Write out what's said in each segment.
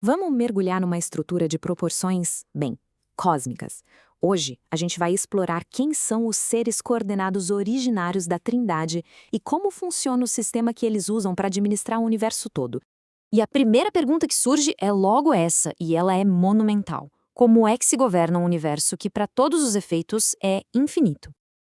Vamos mergulhar numa estrutura de proporções, bem, cósmicas. Hoje, a gente vai explorar quem são os seres coordenados originários da Trindade e como funciona o sistema que eles usam para administrar o universo todo. E a primeira pergunta que surge é logo essa, e ela é monumental. Como é que se governa um universo que, para todos os efeitos, é infinito?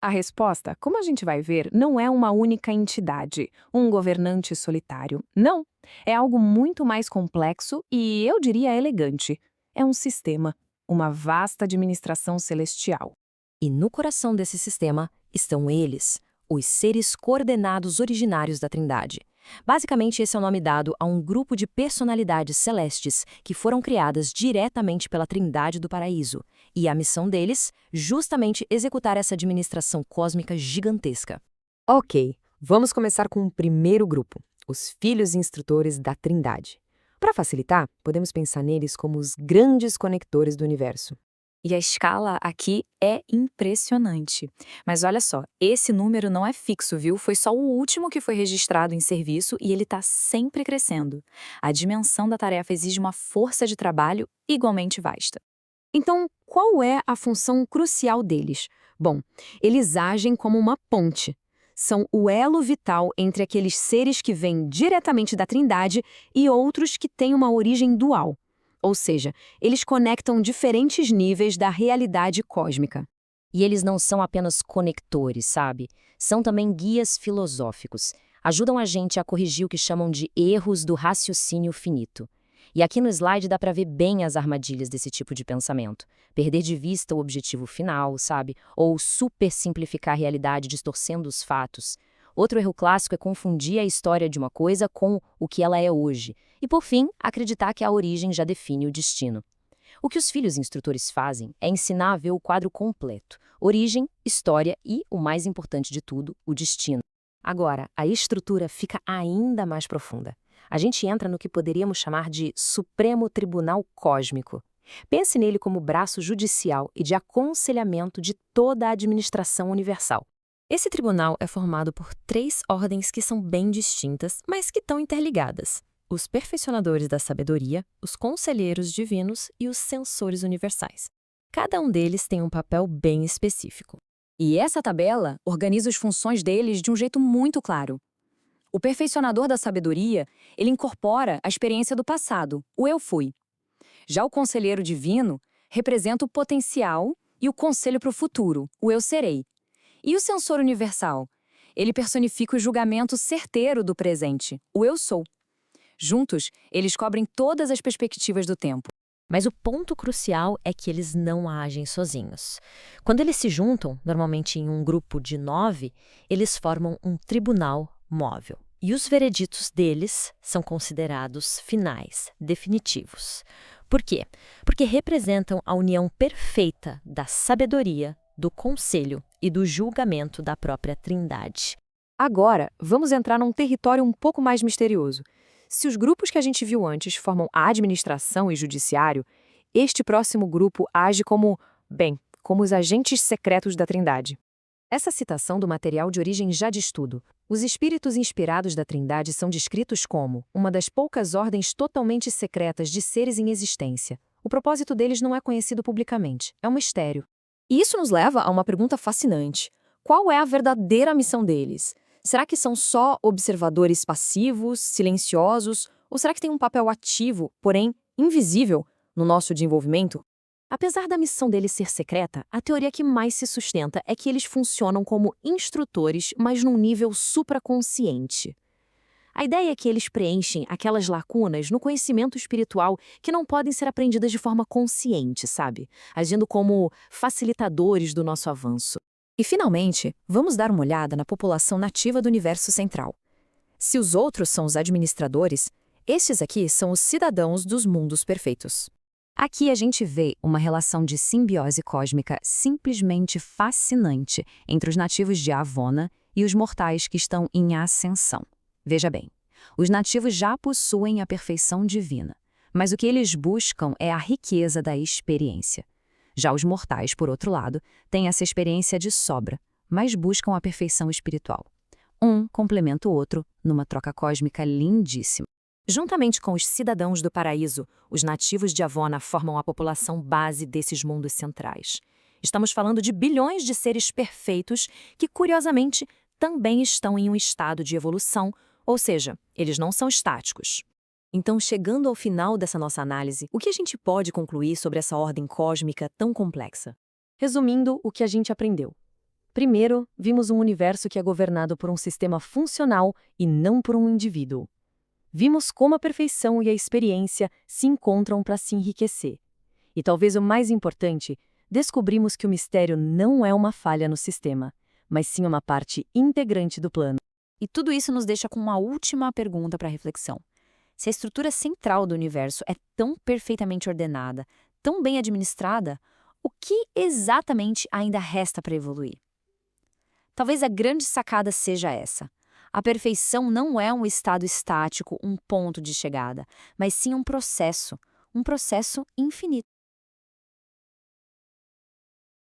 A resposta, como a gente vai ver, não é uma única entidade, um governante solitário. Não. É algo muito mais complexo e, eu diria, elegante. É um sistema, uma vasta administração celestial. E no coração desse sistema estão eles, os seres coordenados originários da Trindade. Basicamente, esse é o nome dado a um grupo de personalidades celestes que foram criadas diretamente pela Trindade do Paraíso. E a missão deles, justamente executar essa administração cósmica gigantesca. Ok, vamos começar com o primeiro grupo, os filhos instrutores da Trindade. Para facilitar, podemos pensar neles como os grandes conectores do universo. E a escala aqui é impressionante. Mas olha só, esse número não é fixo, viu? Foi só o último que foi registrado em serviço e ele está sempre crescendo. A dimensão da tarefa exige uma força de trabalho igualmente vasta. Então, qual é a função crucial deles? Bom, eles agem como uma ponte. São o elo vital entre aqueles seres que vêm diretamente da Trindade e outros que têm uma origem dual. Ou seja, eles conectam diferentes níveis da realidade cósmica. E eles não são apenas conectores, sabe? São também guias filosóficos. Ajudam a gente a corrigir o que chamam de erros do raciocínio finito. E aqui no slide dá para ver bem as armadilhas desse tipo de pensamento. Perder de vista o objetivo final, sabe? Ou super simplificar a realidade distorcendo os fatos. Outro erro clássico é confundir a história de uma coisa com o que ela é hoje. E, por fim, acreditar que a origem já define o destino. O que os filhos instrutores fazem é ensinar a ver o quadro completo. Origem, história e, o mais importante de tudo, o destino. Agora, a estrutura fica ainda mais profunda. A gente entra no que poderíamos chamar de Supremo Tribunal Cósmico. Pense nele como braço judicial e de aconselhamento de toda a administração universal. Esse tribunal é formado por 3 ordens que são bem distintas, mas que estão interligadas. Os perfeccionadores da sabedoria, os conselheiros divinos e os censores universais. Cada um deles tem um papel bem específico. E essa tabela organiza as funções deles de um jeito muito claro. O perfeccionador da sabedoria, ele incorpora a experiência do passado, o eu fui. Já o conselheiro divino representa o potencial e o conselho para o futuro, o eu serei. E o censor universal? Ele personifica o julgamento certeiro do presente, o eu sou. Juntos, eles cobrem todas as perspectivas do tempo. Mas o ponto crucial é que eles não agem sozinhos. Quando eles se juntam, normalmente em um grupo de 9, eles formam um tribunal móvel. E os vereditos deles são considerados finais, definitivos. Por quê? Porque representam a união perfeita da sabedoria, do conselho e do julgamento da própria Trindade. Agora, vamos entrar num território um pouco mais misterioso. Se os grupos que a gente viu antes formam a administração e judiciário, este próximo grupo age como, bem, como os agentes secretos da Trindade. Essa citação do material de origem já diz tudo. Os espíritos inspirados da Trindade são descritos como uma das poucas ordens totalmente secretas de seres em existência. O propósito deles não é conhecido publicamente, é um mistério. E isso nos leva a uma pergunta fascinante. Qual é a verdadeira missão deles? Será que são só observadores passivos, silenciosos, ou será que têm um papel ativo, porém invisível, no nosso desenvolvimento? Apesar da missão deles ser secreta, a teoria que mais se sustenta é que eles funcionam como instrutores, mas num nível supraconsciente. A ideia é que eles preenchem aquelas lacunas no conhecimento espiritual que não podem ser aprendidas de forma consciente, sabe? Agindo como facilitadores do nosso avanço. E, finalmente, vamos dar uma olhada na população nativa do universo central. Se os outros são os administradores, estes aqui são os cidadãos dos mundos perfeitos. Aqui a gente vê uma relação de simbiose cósmica simplesmente fascinante entre os nativos de Avona e os mortais que estão em ascensão. Veja bem, os nativos já possuem a perfeição divina, mas o que eles buscam é a riqueza da experiência. Já os mortais, por outro lado, têm essa experiência de sobra, mas buscam a perfeição espiritual. Um complementa o outro numa troca cósmica lindíssima. Juntamente com os cidadãos do paraíso, os nativos de Avona formam a população base desses mundos centrais. Estamos falando de bilhões de seres perfeitos que, curiosamente, também estão em um estado de evolução, ou seja, eles não são estáticos. Então, chegando ao final dessa nossa análise, o que a gente pode concluir sobre essa ordem cósmica tão complexa? Resumindo o que a gente aprendeu. Primeiro, vimos um universo que é governado por um sistema funcional e não por um indivíduo. Vimos como a perfeição e a experiência se encontram para se enriquecer. E talvez o mais importante, descobrimos que o mistério não é uma falha no sistema, mas sim uma parte integrante do plano. E tudo isso nos deixa com uma última pergunta para reflexão. Se a estrutura central do universo é tão perfeitamente ordenada, tão bem administrada, o que exatamente ainda resta para evoluir? Talvez a grande sacada seja essa. A perfeição não é um estado estático, um ponto de chegada, mas sim um processo infinito.